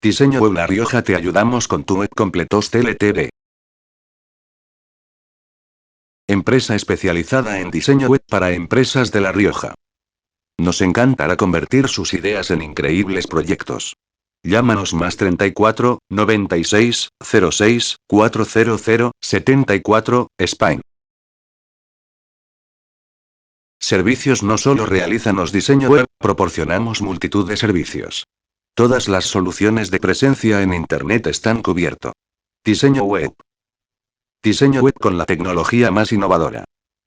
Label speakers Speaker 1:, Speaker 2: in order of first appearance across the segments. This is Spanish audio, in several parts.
Speaker 1: Diseño Web La Rioja, te ayudamos con tu web completos TLTV. Empresa especializada en diseño web para empresas de La Rioja. Nos encantará convertir sus ideas en increíbles proyectos. Llámanos más 34 96 06 400 74, Spain. Servicios. No solo realizamos diseño web, proporcionamos multitud de servicios. Todas las soluciones de presencia en Internet están cubierto. Diseño web. Diseño web con la tecnología más innovadora.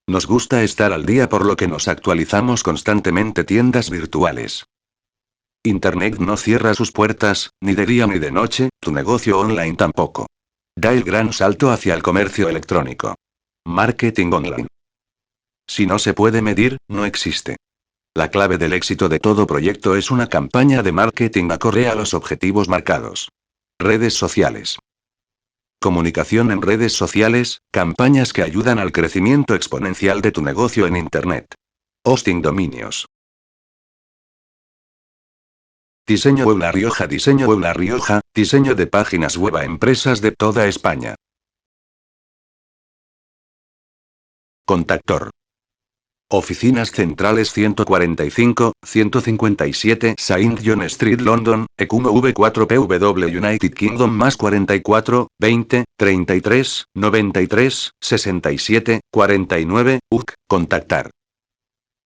Speaker 1: Nos gusta estar al día, por lo que nos actualizamos constantemente. Tiendas virtuales. Internet no cierra sus puertas, ni de día ni de noche, tu negocio online tampoco. Da el gran salto hacia el comercio electrónico. Marketing online. Si no se puede medir, no existe. La clave del éxito de todo proyecto es una campaña de marketing acorde a los objetivos marcados. Redes sociales. Comunicación en redes sociales, campañas que ayudan al crecimiento exponencial de tu negocio en Internet. Hosting dominios. Diseño Web La Rioja. Diseño Web La Rioja, diseño de páginas web a empresas de toda España. Contactor. Oficinas centrales 145, 157 Saint John Street, London, ECUMO V4PW, United Kingdom, más 44, 20, 33, 93, 67, 49, UK. Contactar.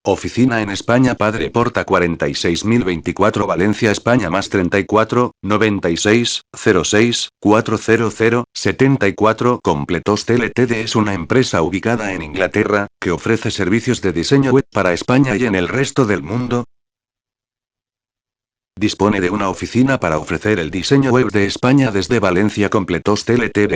Speaker 1: Oficina en España, Padre Porta 46024, Valencia, España, más 34, 96, 06, 400, 74. Completos TLTD es una empresa ubicada en Inglaterra, que ofrece servicios de diseño web para España y en el resto del mundo. Dispone de una oficina para ofrecer el diseño web de España desde Valencia. Completos TLTD.